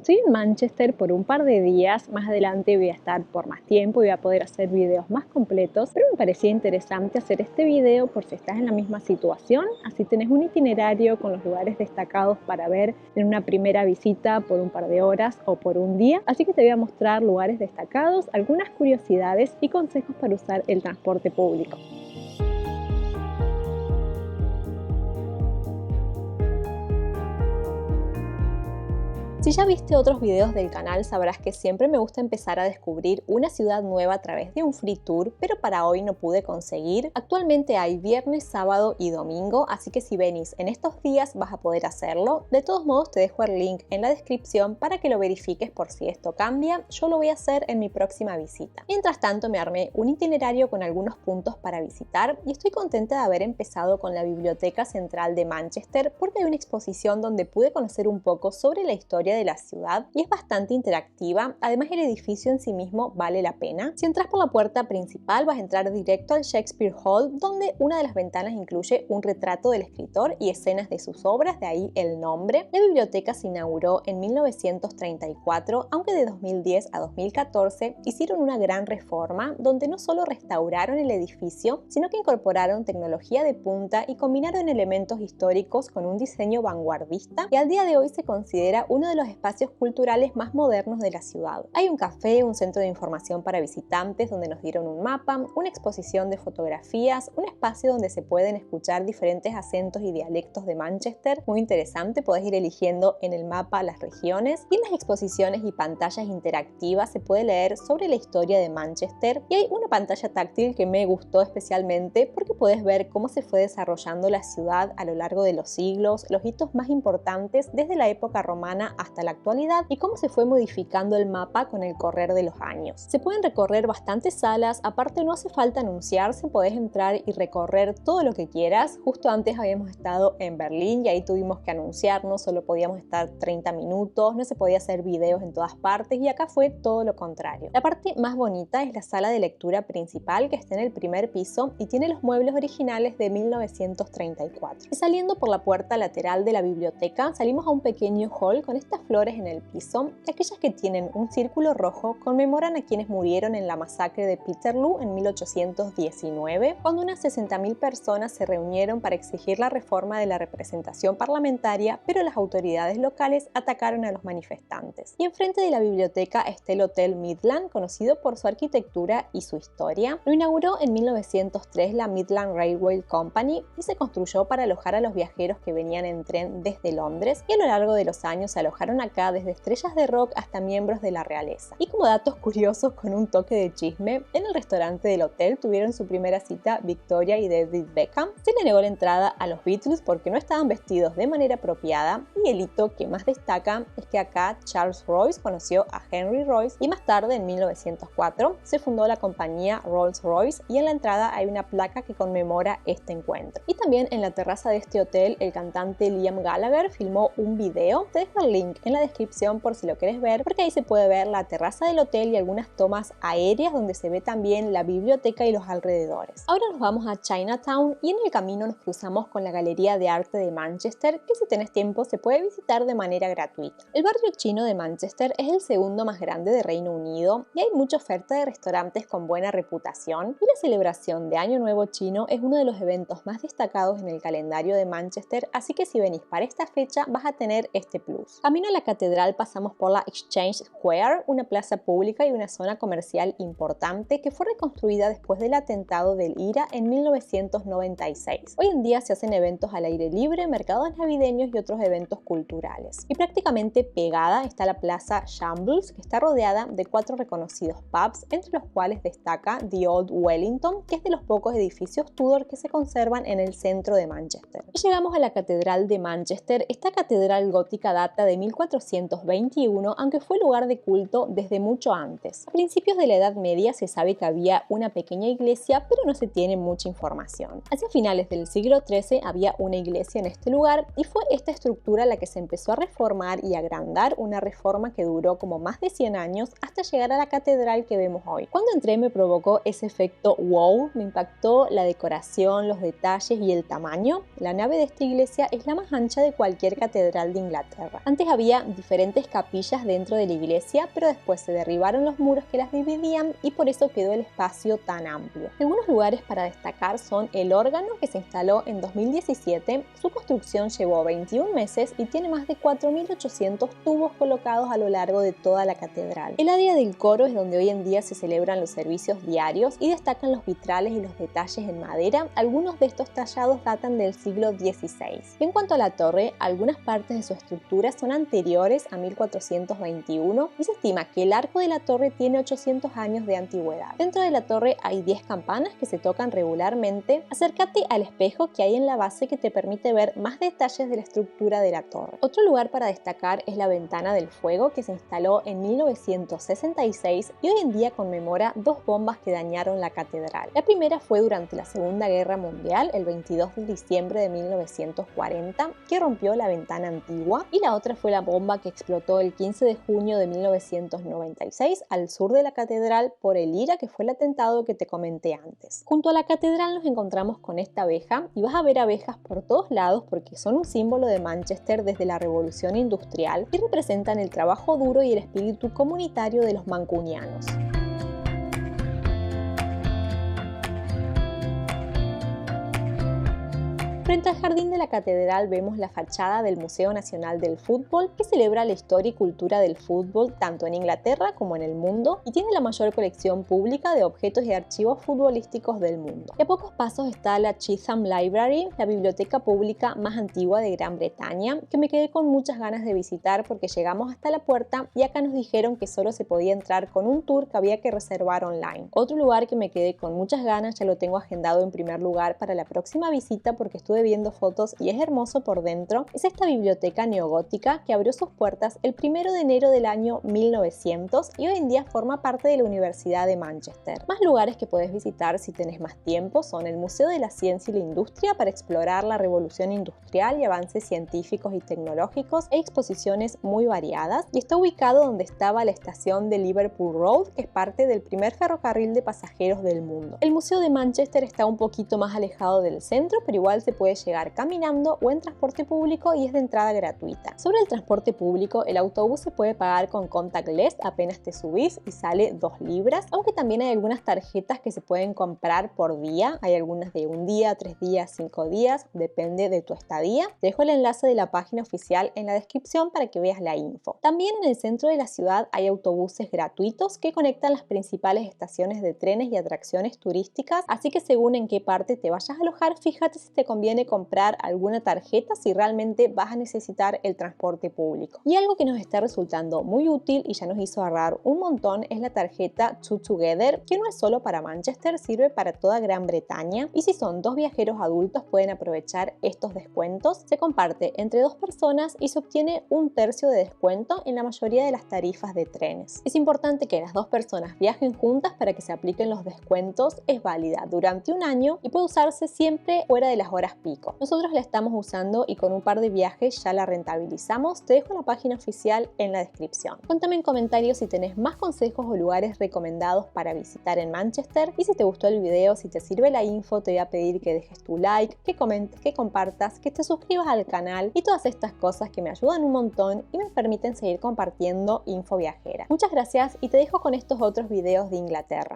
estoy en Manchester por un par de días, más adelante voy a estar por más tiempo y voy a poder hacer videos más completos, pero me parecía interesante hacer este video por si estás en la misma situación, así tenés un itinerario con los lugares destacados para ver en una primera visita por un par de horas o por un día. Así que te voy a mostrar lugares destacados, algunas curiosidades y consejos para usar el transporte público. Si ya viste otros videos del canal, sabrás que siempre me gusta empezar a descubrir una ciudad nueva a través de un free tour, pero para hoy no pude conseguir. Actualmente hay viernes, sábado y domingo, así que si venís en estos días vas a poder hacerlo. De todos modos te dejo el link en la descripción para que lo verifiques por si esto cambia. Yo lo voy a hacer en mi próxima visita. Mientras tanto me armé un itinerario con algunos puntos para visitar y estoy contenta de haber empezado con la Biblioteca Central de Manchester porque hay una exposición donde pude conocer un poco sobre la historia de la ciudad y es bastante interactiva. Además, el edificio en sí mismo vale la pena. Si entras por la puerta principal vas a entrar directo al Shakespeare Hall, donde una de las ventanas incluye un retrato del escritor y escenas de sus obras, de ahí el nombre. La biblioteca se inauguró en 1934, aunque de 2010 a 2014 hicieron una gran reforma donde no solo restauraron el edificio, sino que incorporaron tecnología de punta y combinaron elementos históricos con un diseño vanguardista y al día de hoy se considera uno de los espacios culturales más modernos de la ciudad. Hay un café, un centro de información para visitantes donde nos dieron un mapa, una exposición de fotografías, un espacio donde se pueden escuchar diferentes acentos y dialectos de Manchester, muy interesante, podés ir eligiendo en el mapa las regiones y en las exposiciones y pantallas interactivas se puede leer sobre la historia de Manchester y hay una pantalla táctil que me gustó especialmente porque podés ver cómo se fue desarrollando la ciudad a lo largo de los siglos, los hitos más importantes desde la época romana hasta la actualidad y cómo se fue modificando el mapa con el correr de los años. Se pueden recorrer bastantes salas, aparte no hace falta anunciarse, podés entrar y recorrer todo lo que quieras. Justo antes habíamos estado en Berlín y ahí tuvimos que anunciarnos, solo podíamos estar 30 minutos, no se podía hacer videos en todas partes y acá fue todo lo contrario. La parte más bonita es la sala de lectura principal que está en el primer piso y tiene los muebles originales de 1934. Y saliendo por la puerta lateral de la biblioteca salimos a un pequeño hall con estas flores en el piso, y aquellas que tienen un círculo rojo conmemoran a quienes murieron en la masacre de Peterloo en 1819, cuando unas 60.000 personas se reunieron para exigir la reforma de la representación parlamentaria, pero las autoridades locales atacaron a los manifestantes. Y enfrente de la biblioteca está el Hotel Midland, conocido por su arquitectura y su historia. Lo inauguró en 1903 la Midland Railway Company y se construyó para alojar a los viajeros que venían en tren desde Londres, y a lo largo de los años se alojaron acá desde estrellas de rock hasta miembros de la realeza. Y como datos curiosos con un toque de chisme, en el restaurante del hotel tuvieron su primera cita Victoria y David Beckham. Se le negó la entrada a los Beatles porque no estaban vestidos de manera apropiada y el hito que más destaca es que acá Charles Royce conoció a Henry Royce y más tarde, en 1904, se fundó la compañía Rolls-Royce y en la entrada hay una placa que conmemora este encuentro. Y también en la terraza de este hotel el cantante Liam Gallagher filmó un video. Te dejo el link en la descripción por si lo quieres ver, porque ahí se puede ver la terraza del hotel y algunas tomas aéreas donde se ve también la biblioteca y los alrededores. Ahora nos vamos a Chinatown y en el camino nos cruzamos con la Galería de Arte de Manchester, que si tenés tiempo se puede visitar de manera gratuita. El barrio chino de Manchester es el segundo más grande de Reino Unido y hay mucha oferta de restaurantes con buena reputación, y la celebración de Año Nuevo Chino es uno de los eventos más destacados en el calendario de Manchester, así que si venís para esta fecha vas a tener este plus. Camino a la catedral pasamos por la Exchange Square, una plaza pública y una zona comercial importante que fue reconstruida después del atentado del IRA en 1996. Hoy en día se hacen eventos al aire libre, mercados navideños y otros eventos culturales. Y prácticamente pegada está la plaza Shambles, que está rodeada de 4 reconocidos pubs, entre los cuales destaca The Old Wellington, que es de los pocos edificios Tudor que se conservan en el centro de Manchester. Y llegamos a la Catedral de Manchester. Esta catedral gótica data de 1421, aunque fue lugar de culto desde mucho antes. A principios de la Edad Media se sabe que había una pequeña iglesia, pero no se tiene mucha información. Hacia finales del siglo XIII había una iglesia en este lugar y fue esta estructura la que se empezó a reformar y agrandar, una reforma que duró como más de 100 años hasta llegar a la catedral que vemos hoy. Cuando entré me provocó ese efecto wow, me impactó la decoración, los detalles y el tamaño. La nave de esta iglesia es la más ancha de cualquier catedral de Inglaterra. Antes había había diferentes capillas dentro de la iglesia, pero después se derribaron los muros que las dividían y por eso quedó el espacio tan amplio. Algunos lugares para destacar son el órgano, que se instaló en 2017. Su construcción llevó 21 meses y tiene más de 4.800 tubos colocados a lo largo de toda la catedral. El área del coro es donde hoy en día se celebran los servicios diarios y destacan los vitrales y los detalles en madera. Algunos de estos tallados datan del siglo XVI. En cuanto a la torre, algunas partes de su estructura son anteriores a 1421 y se estima que el arco de la torre tiene 800 años de antigüedad. Dentro de la torre hay 10 campanas que se tocan regularmente. Acércate al espejo que hay en la base que te permite ver más detalles de la estructura de la torre. Otro lugar para destacar es la Ventana del Fuego, que se instaló en 1966 y hoy en día conmemora dos bombas que dañaron la catedral. La primera fue durante la Segunda Guerra Mundial, el 22 de diciembre de 1940, que rompió la ventana antigua, y la otra fue la bomba que explotó el 15 de junio de 1996 al sur de la catedral por el IRA, que fue el atentado que te comenté antes. Junto a la catedral nos encontramos con esta abeja, y vas a ver abejas por todos lados porque son un símbolo de Manchester desde la Revolución Industrial y representan el trabajo duro y el espíritu comunitario de los mancunianos. Frente al jardín de la catedral vemos la fachada del Museo Nacional del Fútbol, que celebra la historia y cultura del fútbol tanto en Inglaterra como en el mundo y tiene la mayor colección pública de objetos y archivos futbolísticos del mundo. Y a pocos pasos está la Chatham Library, la biblioteca pública más antigua de Gran Bretaña, que me quedé con muchas ganas de visitar porque llegamos hasta la puerta y acá nos dijeron que solo se podía entrar con un tour que había que reservar online. Otro lugar que me quedé con muchas ganas, ya lo tengo agendado en primer lugar para la próxima visita porque estuve viendo fotos y es hermoso por dentro, es esta biblioteca neogótica que abrió sus puertas el 1 de enero del año 1900 y hoy en día forma parte de la Universidad de Manchester. Más lugares que puedes visitar si tenés más tiempo son el Museo de la Ciencia y la Industria para explorar la revolución industrial y avances científicos y tecnológicos, e exposiciones muy variadas, y está ubicado donde estaba la estación de Liverpool Road, que es parte del primer ferrocarril de pasajeros del mundo. El Museo de Manchester está un poquito más alejado del centro, pero igual se puede llegar caminando o en transporte público y es de entrada gratuita. Sobre el transporte público, el autobús se puede pagar con contactless apenas te subís y sale 2 libras, aunque también hay algunas tarjetas que se pueden comprar por día. Hay algunas de 1 día, 3 días, 5 días, depende de tu estadía. Te dejo el enlace de la página oficial en la descripción para que veas la info. También en el centro de la ciudad hay autobuses gratuitos que conectan las principales estaciones de trenes y atracciones turísticas, así que según en qué parte te vayas a alojar, fíjate si te conviene comprar alguna tarjeta si realmente vas a necesitar el transporte público. Y algo que nos está resultando muy útil y ya nos hizo ahorrar un montón es la tarjeta Two Together, que no es solo para Manchester, sirve para toda Gran Bretaña, y si son 2 viajeros adultos pueden aprovechar estos descuentos. Se comparte entre 2 personas y se obtiene 1/3 de descuento en la mayoría de las tarifas de trenes. Es importante que las 2 personas viajen juntas para que se apliquen los descuentos. Es válida durante 1 año y puede usarse siempre fuera de las horas pico. Nosotros la estamos usando y con un par de viajes ya la rentabilizamos. Te dejo la página oficial en la descripción. Cuéntame en comentarios si tenés más consejos o lugares recomendados para visitar en Manchester, y si te gustó el video, si te sirve la info, te voy a pedir que dejes tu like, que comentes, que compartas, que te suscribas al canal y todas estas cosas que me ayudan un montón y me permiten seguir compartiendo info viajera. Muchas gracias y te dejo con estos otros videos de Inglaterra.